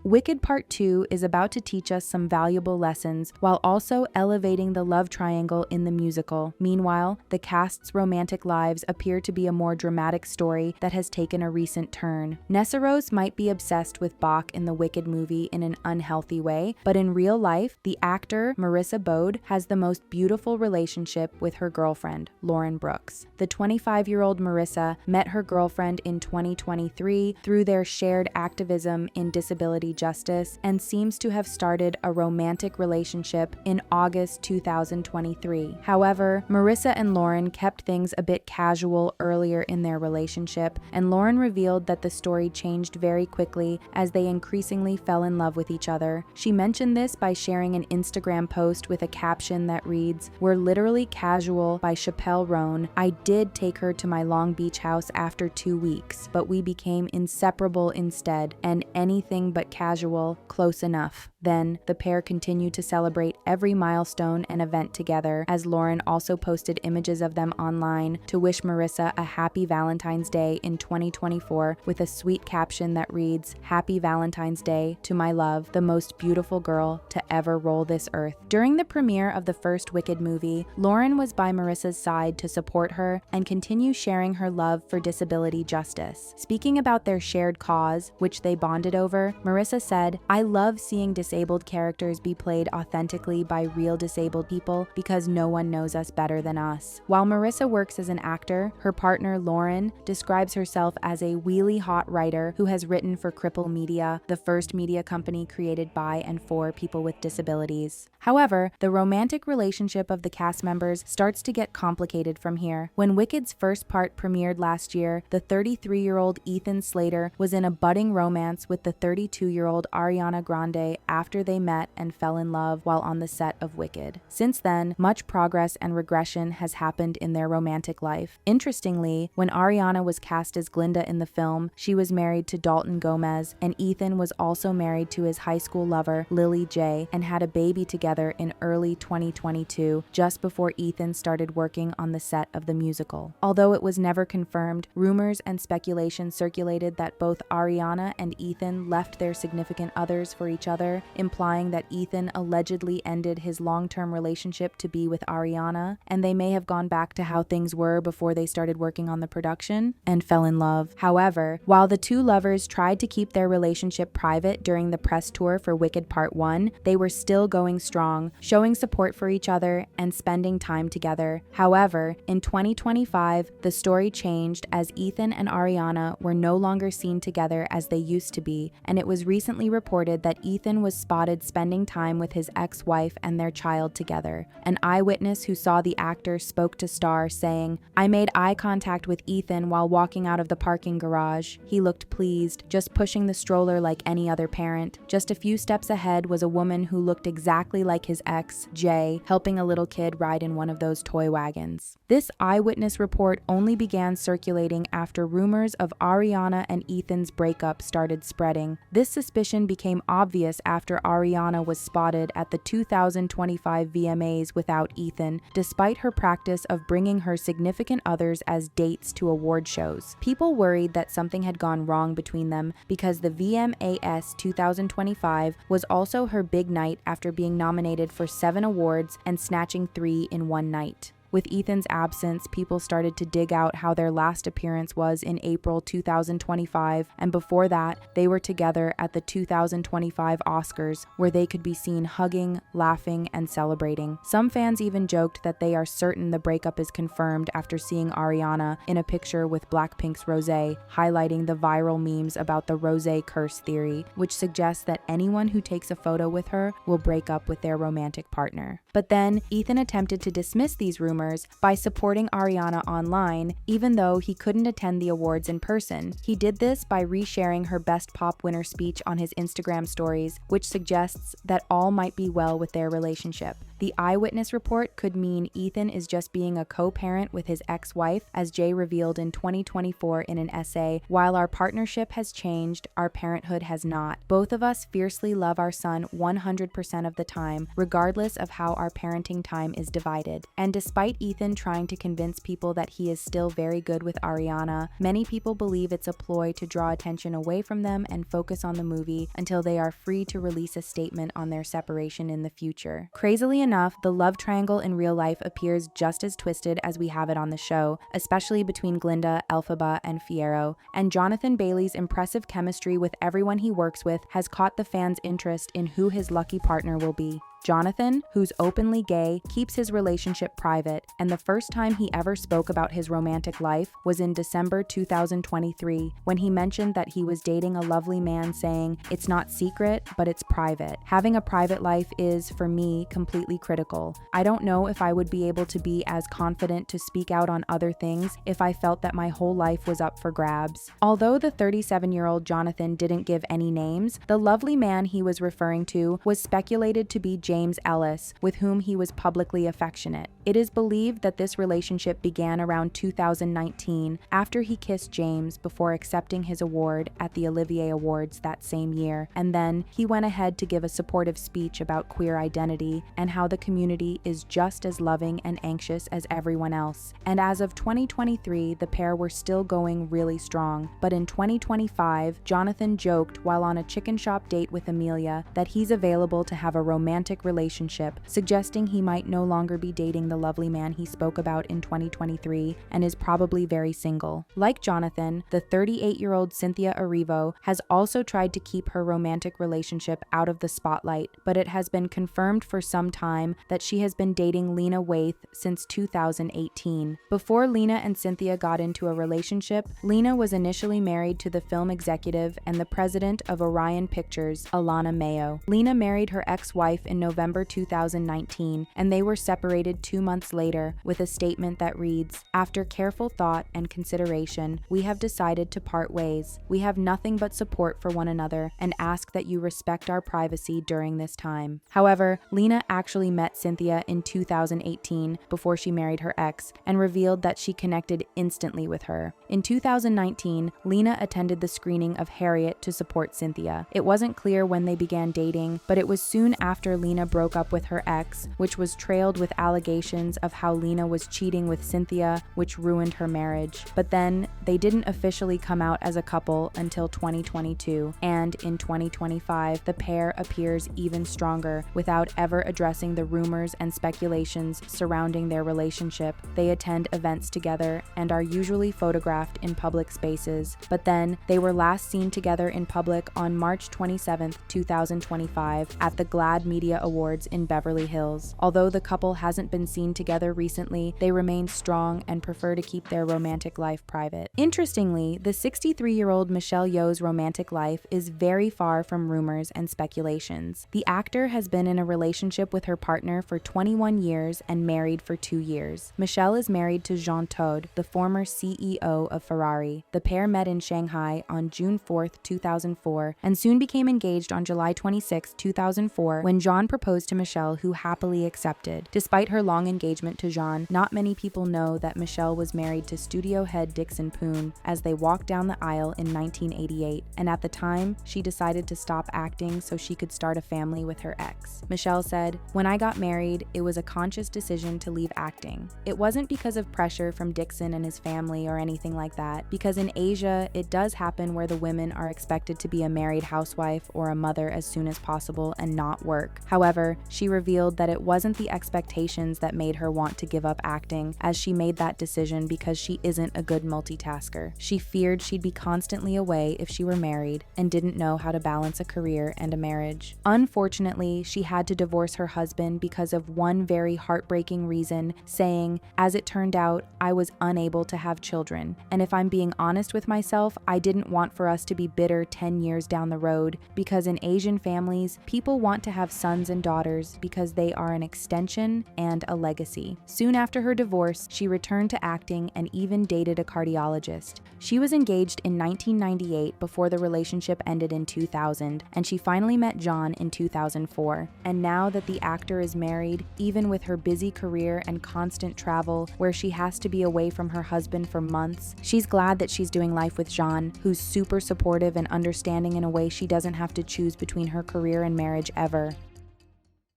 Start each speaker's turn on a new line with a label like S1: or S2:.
S1: Wicked Part 2 is about to teach us some valuable lessons while also elevating the love triangle in the musical. Meanwhile, the cast's romantic lives appear to be a more dramatic story that has taken a recent turn. Nessarose might be obsessed with Bach in the Wicked movie in an unhealthy way, but in real life, the actor Marissa Bode has the most beautiful relationship with her girlfriend, Lauren Brooks. The 25-year-old Marissa met her girlfriend in 2023 through their shared activism in disability justice and seems to have started a romantic relationship in August 2023. However, Marissa and Lauren kept things a bit casual earlier in their relationship, and Lauren revealed that the story changed very quickly as they increasingly fell in love with each other. She mentioned this by sharing an Instagram post with a caption that reads, "We're literally casual" by Chappelle Roan. "I did take her to my Long Beach house after 2 weeks, but we became inseparable instead, and anything but casual, close enough." Then, the pair continued to celebrate every milestone and event together, as Lauren also posted images of them online to wish Marissa a happy Valentine's Day in 2024 with a sweet caption that reads, "Happy Valentine's Day to my love, the most beautiful girl to ever roll this earth." During the premiere of the first Wicked movie, Lauren was by Marissa's side to support her and continue sharing her love for disability justice. Speaking about their shared cause, which they bonded over, Marissa said, "I love seeing disabled characters be played authentically by real disabled people because no one knows us better than us." While Marissa works as an actor, her partner Lauren describes herself as a wheelie hot writer who has written for Cripple Media, the first media company created by and for people with disabilities. However, the romantic relationship of the cast members starts to get complicated from here. When Wicked's first part premiered last year, the 33-year-old Ethan Slater was in a budding romance with the 32-year-old Ariana Grande after they met and fell in love while on the set of Wicked. Since then, much progress and regression has happened in their romantic life. Interestingly, when Ariana was cast as Glinda in the film, she was married to Dalton Gomez, and Ethan was also married to his high school lover, Lily J, and had a baby together in early 2022, just before Ethan started working on the set of the musical. Although it was never confirmed, rumors and speculation circulated that both Ariana and Ethan left their significant others for each other, implying that Ethan allegedly ended his long-term relationship to be with Ariana, and they may have gone back to how things were before they started working on the production and fell in love. However, while the two lovers tried to keep their relationship private during the press tour for Wicked Part 1, they were still going strong, showing support for each other and spending time together. However, in 2025, the story changed as Ethan and Ariana were no longer seen together as they used to be, and it was recently reported that Ethan was spotted spending time with his ex-wife and their child together. An eyewitness who saw the actor spoke to Star, saying, "I made eye contact with Ethan while walking out of the parking garage. He looked pleased, just pushing the stroller like any other parent. Just a few steps ahead was a woman who looked exactly like his ex, Jay, helping a little kid ride in one of those toy wagons." This eyewitness report only began circulating after rumors of Ariana and Ethan's breakup started spreading. This suspicion became obvious after Ariana was spotted at the 2025 VMAs without Ethan, despite her practice of bringing her significant others as dates to award shows. People worried that something had gone wrong between them because the VMAs 2025 was also her big night after being nominated for 7 awards and snatching 3 in one night. With Ethan's absence, people started to dig out how their last appearance was in April 2025, and before that, they were together at the 2025 Oscars, where they could be seen hugging, laughing, and celebrating. Some fans even joked that they are certain the breakup is confirmed after seeing Ariana in a picture with Blackpink's Rosé, highlighting the viral memes about the Rosé curse theory, which suggests that anyone who takes a photo with her will break up with their romantic partner. But then, Ethan attempted to dismiss these rumors by supporting Ariana online, even though he couldn't attend the awards in person. He did this by resharing her Best Pop winner speech on his Instagram stories, which suggests that all might be well with their relationship. The eyewitness report could mean Ethan is just being a co-parent with his ex-wife, as Jay revealed in 2024 in an essay, "While our partnership has changed, our parenthood has not. Both of us fiercely love our son 100% of the time, regardless of how our parenting time is divided." And despite Ethan trying to convince people that he is still very good with Ariana, many people believe it's a ploy to draw attention away from them and focus on the movie until they are free to release a statement on their separation in the future. Crazily enough, the love triangle in real life appears just as twisted as we have it on the show, especially between Glinda, Elphaba, and Fiyero, and Jonathan Bailey's impressive chemistry with everyone he works with has caught the fans' interest in who his lucky partner will be. Jonathan, who's openly gay, keeps his relationship private, and the first time he ever spoke about his romantic life was in December 2023, when he mentioned that he was dating a lovely man, saying, "It's not secret, but it's private. Having a private life is, for me, completely critical. I don't know if I would be able to be as confident to speak out on other things if I felt that my whole life was up for grabs." Although the 37-year-old Jonathan didn't give any names, the lovely man he was referring to was speculated to be James Ellis, with whom he was publicly affectionate. It is believed that this relationship began around 2019, after he kissed James before accepting his award at the Olivier Awards that same year, and then he went ahead to give a supportive speech about queer identity and how the community is just as loving and anxious as everyone else. And as of 2023, the pair were still going really strong, but in 2025, Jonathan joked while on a chicken shop date with Amelia that he's available to have a romantic relationship, suggesting he might no longer be dating the lovely man he spoke about in 2023 and is probably very single. Like Jonathan, the 38-year-old Cynthia Erivo has also tried to keep her romantic relationship out of the spotlight, but it has been confirmed for some time that she has been dating Lena Waithe since 2018. Before Lena and Cynthia got into a relationship, Lena was initially married to the film executive and the president of Orion Pictures, Alana Mayo. Lena married her ex-wife in November 2019, and they were separated 2 months later with a statement that reads, "After careful thought and consideration, we have decided to part ways. We have nothing but support for one another and ask that you respect our privacy during this time." However, Lena actually met Cynthia in 2018 before she married her ex and revealed that she connected instantly with her. In 2019, Lena attended the screening of Harriet to support Cynthia. It wasn't clear when they began dating, but it was soon after Lena broke up with her ex, which was trailed with allegations of how Lena was cheating with Cynthia, which ruined her marriage. But then, they didn't officially come out as a couple until 2022, and in 2025, the pair appears even stronger without ever addressing the rumors and speculations surrounding their relationship. They attend events together and are usually photographed in public spaces, but then they were last seen together in public on March 27, 2025 at the GLAAD Media Awards in Beverly Hills. Although the couple hasn't been seen together recently, they remain strong and prefer to keep their romantic life private. Interestingly, the 63-year-old Michelle Yeoh's romantic life is very far from rumors and speculations. The actor has been in a relationship with her partner for 21 years and married for 2 years. Michelle is married to Jean Todt, the former CEO of Ferrari. The pair met in Shanghai on June 4, 2004, and soon became engaged on July 26, 2004, when Jean proposed to Michelle, who happily accepted. Despite her long engagement to Jean, not many people know that Michelle was married to studio head Dixon Poon as they walked down the aisle in 1988, and at the time, she decided to stop acting so she could start a family with her ex. Michelle said, "When I got married, it was a conscious decision to leave acting. It wasn't because of pressure from Dixon and his family or anything like that, because in Asia, it does happen where the women are expected to be a married housewife or a mother as soon as possible and not work." However, she revealed that it wasn't the expectations that made her want to give up acting, as she made that decision because she isn't a good multitasker. She feared she'd be constantly away if she were married and didn't know how to balance a career and a marriage. Unfortunately, she had to divorce her husband because of one very heartbreaking reason, saying, "As it turned out, I was unable to have children. And if I'm being honest with myself, I didn't want for us to be bitter 10 years down the road, because in Asian families, people want to have sons and daughters because they are an extension and a legacy. Soon after her divorce, she returned to acting and even dated a cardiologist. She was engaged in 1998 before the relationship ended in 2000, and she finally met John in 2004. And now that the actor is married, even with her busy career and constant travel where she has to be away from her husband for months, she's glad that she's doing life with John, who's super supportive and understanding in a way she doesn't have to choose between her career and marriage ever.